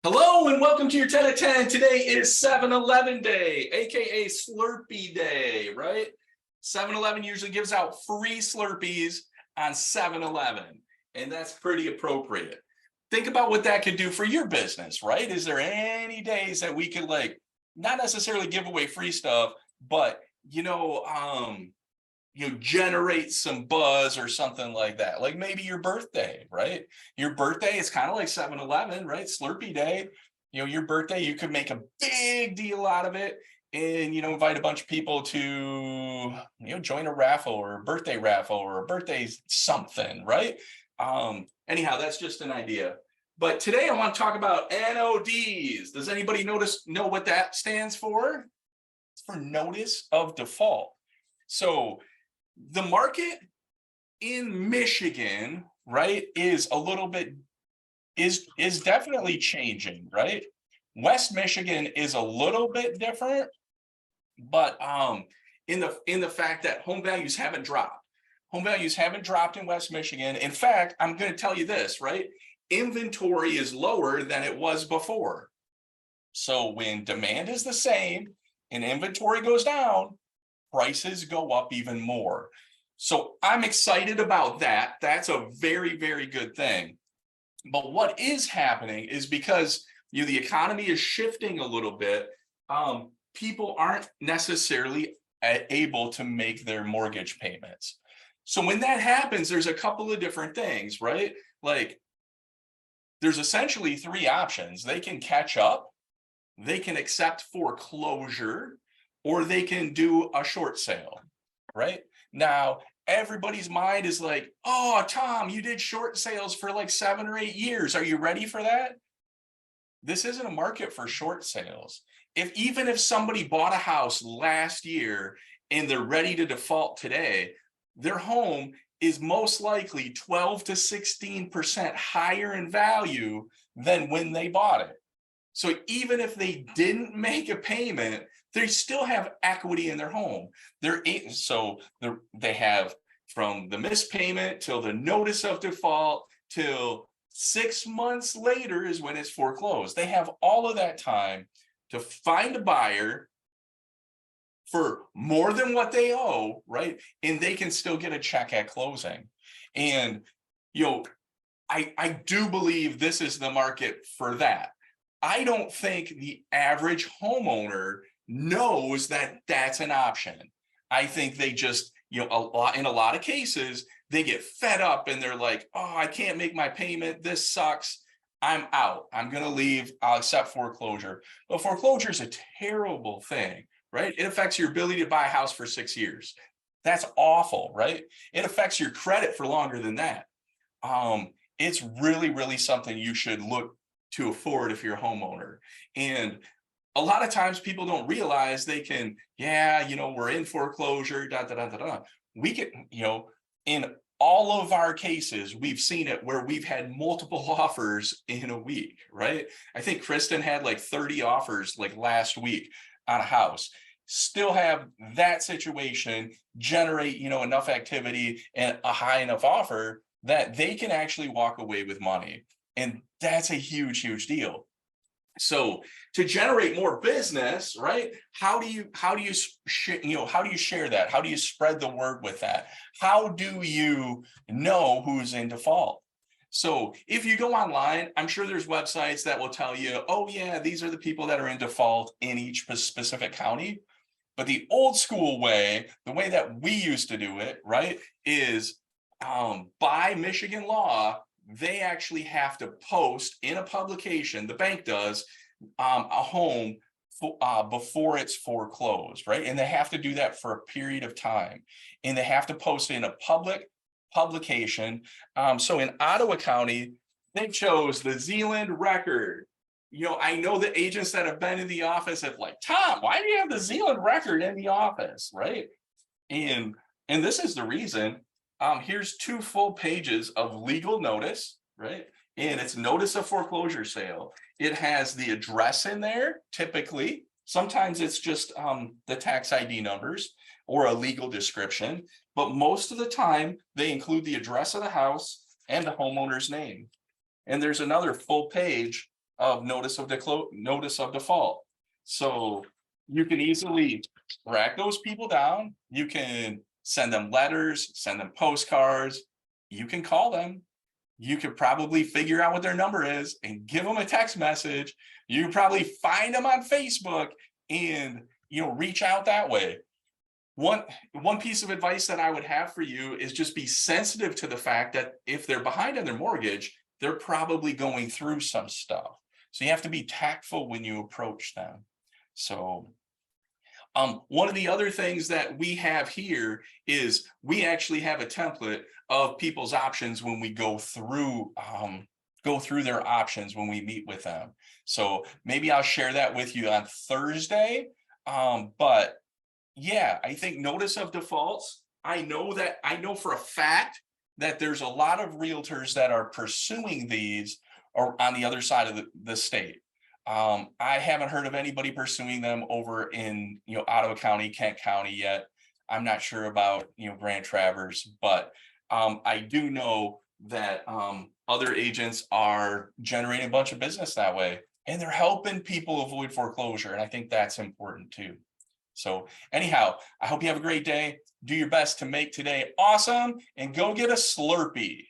Hello and welcome to your 10 at 10. Today is 7-Eleven Day, aka Slurpee Day, right? 7-Eleven usually gives out free Slurpees on 7-Eleven, and that's pretty appropriate. Think about what that could do for your business, right? Is there any days that we could not necessarily give away free stuff, but generate some buzz or something like that, like maybe your birthday, right? Your birthday is kind of like 7-Eleven, right? Slurpee Day. Your birthday, you could make a big deal out of it and invite a bunch of people to join a raffle or a birthday something, right? Anyhow, that's just an idea. But today I want to talk about NODs. Does anybody know what that stands for? It's for notice of default. So the market in Michigan, right, is a little bit is definitely changing, right? West Michigan is a little bit different, but in the fact that home values haven't dropped. Home values haven't dropped in West Michigan. In fact, I'm going to tell you this, right? Inventory is lower than it was before. So when demand is the same and inventory goes down, prices go up even more. So I'm excited about that. That's a very, very good thing. But what is happening is because the economy is shifting a little bit, people aren't necessarily able to make their mortgage payments. So when that happens, there's a couple of different things, right? Like there's essentially three options. They can catch up, they can accept foreclosure, or they can do a short sale, right? Now, everybody's mind is like, oh, Tom, you did short sales for like 7 or 8 years. Are you ready for that? This isn't a market for short sales. Even if somebody bought a house last year and they're ready to default today, their home is most likely 12 to 16% higher in value than when they bought it. So even if they didn't make a payment, they still have equity in their home. They have from the missed payment till the notice of default till 6 months later is when it's foreclosed. They have all of that time to find a buyer for more than what they owe, right? And they can still get a check at closing. And I do believe this is the market for that. I don't think the average homeowner knows that that's an option. I think they just, in a lot of cases, they get fed up and they're like, oh, I can't make my payment. This sucks. I'm out. I'm going to leave. I'll accept foreclosure. But foreclosure is a terrible thing, right? It affects your ability to buy a house for 6 years. That's awful, right? It affects your credit for longer than that. It's really, really something you should look to afford if you're a homeowner. And a lot of times people don't realize they can, we're in foreclosure, We can, in all of our cases, we've seen it where we've had multiple offers in a week, right? I think Kristen had like 30 offers like last week on a house. Still have that situation generate, enough activity and a high enough offer that they can actually walk away with money. And that's a huge, huge deal. So to generate more business, right? How do you share that? How do you spread the word with that? How do you know who's in default? So if you go online, I'm sure there's websites that will tell you, oh yeah, these are the people that are in default in each specific county. But the old school way, the way that we used to do it, right, is by Michigan law, they actually have to post in a publication, the bank does, a home before it's foreclosed, right? And they have to do that for a period of time. And they have to post in a public publication. So in Ottawa County, they chose the Zealand Record. I know the agents that have been in the office have like, Tom, why do you have the Zealand Record in the office, right? And this is the reason. Here's 2 full pages of legal notice, right? And it's notice of foreclosure sale. It has the address in there, typically. Sometimes it's just the tax ID numbers or a legal description, but most of the time they include the address of the house and the homeowner's name. And there's another full page of notice of default. So you can easily track those people down. You can send them letters, send them postcards. You can call them. You could probably figure out what their number is and give them a text message. You probably find them on Facebook and reach out that way. One piece of advice that I would have for you is just be sensitive to the fact that if they're behind on their mortgage, they're probably going through some stuff. So you have to be tactful when you approach them. So one of the other things that we have here is we actually have a template of people's options when we go through their options when we meet with them. So maybe I'll share that with you on Thursday. But yeah, I think notice of defaults. I know for a fact that there's a lot of realtors that are pursuing these or on the other side of the state. I haven't heard of anybody pursuing them over in Ottawa County, Kent County yet. I'm not sure about Grand Traverse, but I do know that other agents are generating a bunch of business that way, and they're helping people avoid foreclosure. And I think that's important too. So anyhow, I hope you have a great day. Do your best to make today awesome and go get a Slurpee.